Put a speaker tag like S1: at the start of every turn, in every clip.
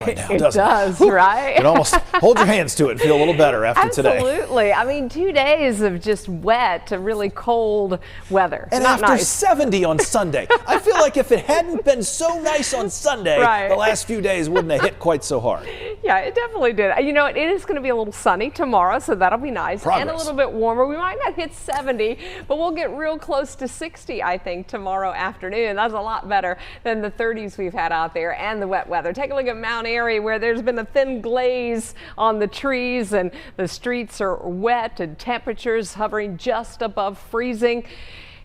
S1: right now,
S2: It
S1: doesn't it?
S2: does,
S1: Whew.
S2: right?
S1: You can almost hold your hands to it and feel a little better after today.
S2: Absolutely. I mean, 2 days of just wet to really cold weather.
S1: And
S2: Not
S1: after
S2: nice.
S1: 70 on Sunday. I feel like if it hadn't been so nice on Sunday,
S2: Right.
S1: the last few days wouldn't have hit quite so hard.
S2: Yeah, it definitely did. You know, it is going to be a little sunny tomorrow, so that'll be nice. And a
S1: Progress.
S2: little bit warmer. We might not hit 70, but we'll get real close to 60, I think, tomorrow afternoon. That's a lot better than the 30s we've had out there and the wet weather. Take a look at Mount Airy, where there's been a thin glaze on the trees and the streets are wet and temperatures hovering just above freezing.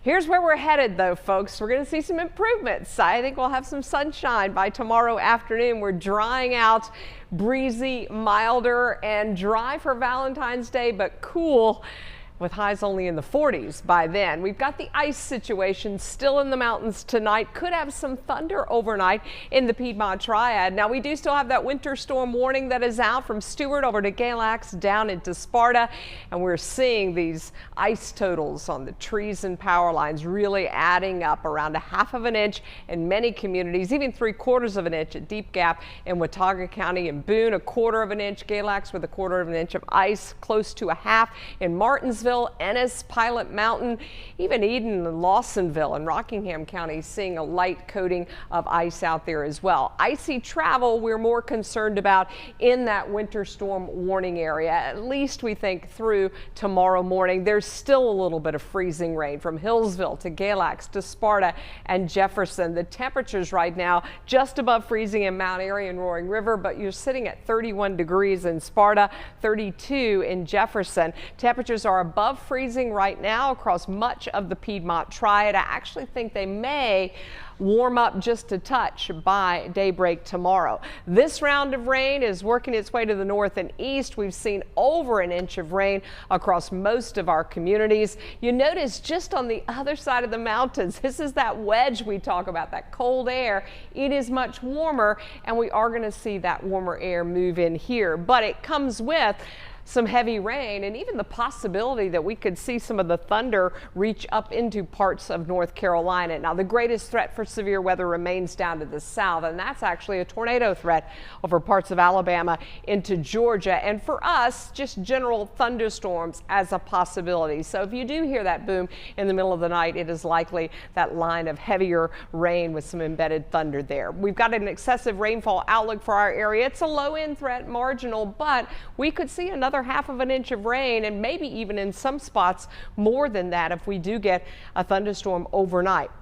S2: Here's where we're headed, though, folks. We're going to see some improvements. I think we'll have some sunshine by tomorrow afternoon. We're drying out, breezy, milder, and dry for Valentine's Day, but cool, with highs only in the 40s by then. We've got the ice situation still in the mountains tonight. Could have some thunder overnight in the Piedmont Triad. Now, we do still have that winter storm warning that is out from Stewart over to Galax down into Sparta. And we're seeing these ice totals on the trees and power lines really adding up, around 1/2 inch in many communities, even 3/4 inch at Deep Gap in Watauga County and Boone, 1/4 inch, Galax with 1/4 inch of ice, close to 1/2 in Martinsville, Ennis, Pilot Mountain, even Eden and Lawsonville and Rockingham County seeing a light coating of ice out there as well. Icy travel we're more concerned about in that winter storm warning area, at least we think through tomorrow morning. There's still a little bit of freezing rain from Hillsville to Galax to Sparta and Jefferson. The temperatures right now just above freezing in Mount Airy and Roaring River, but you're sitting at 31 degrees in Sparta, 32 in Jefferson. Temperatures are above freezing right now across much of the Piedmont Triad. I actually think they may warm up just a touch by daybreak tomorrow. This round of rain is working its way to the north and east. We've seen over 1 inch of rain across most of our communities. You notice just on the other side of the mountains, this is that wedge we talk about, that cold air. It is much warmer, and we are going to see that warmer air move in here, but it comes with some heavy rain and even the possibility that we could see some of the thunder reach up into parts of North Carolina. Now, the greatest threat for severe weather remains down to the south, and that's actually a tornado threat over parts of Alabama into Georgia. And for us, just general thunderstorms as a possibility. So if you do hear that boom in the middle of the night, it is likely that line of heavier rain with some embedded thunder there. We've got an excessive rainfall outlook for our area. It's a low-end threat, marginal, but we could see another 1/2 inch of rain, and maybe even in some spots more than that if we do get a thunderstorm overnight.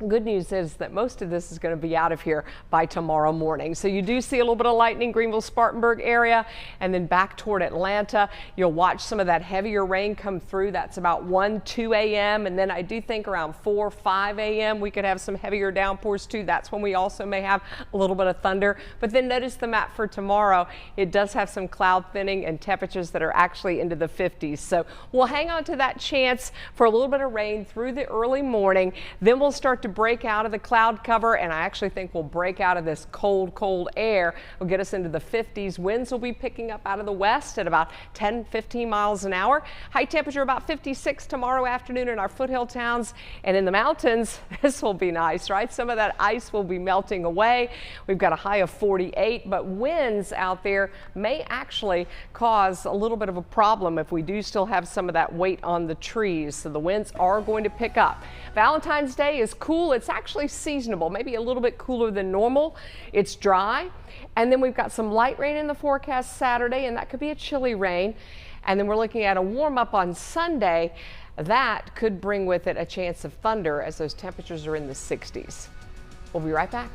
S2: Good news is that most of this is going to be out of here by tomorrow morning. So you do see a little bit of lightning, Greenville, Spartanburg area, and then back toward Atlanta. You'll watch some of that heavier rain come through. That's about 1, 2 a.m. And then I do think around 4, 5 a.m. we could have some heavier downpours too. That's when we also may have a little bit of thunder. But then notice the map for tomorrow. It does have some cloud thinning and temperatures that are actually into the 50s. So we'll hang on to that chance for a little bit of rain through the early morning. Then we'll start to break out of the cloud cover, and I actually think we'll break out of this cold air. Will get us into the 50s. Winds will be picking up out of the west at about 10, 15 miles an hour. High temperature about 56 tomorrow afternoon in our foothill towns, and in the mountains, this will be nice, right? Some of that ice will be melting away. We've got a high of 48, but winds out there may actually cause a little bit of a problem if we do still have some of that weight on the trees. So the winds are going to pick up. Valentine's Day is cool. It's actually seasonable, maybe a little bit cooler than normal. It's dry. And then we've got some light rain in the forecast Saturday, and that could be a chilly rain. And then we're looking at a warm up on Sunday. That could bring with it a chance of thunder as those temperatures are in the 60s. We'll be right back.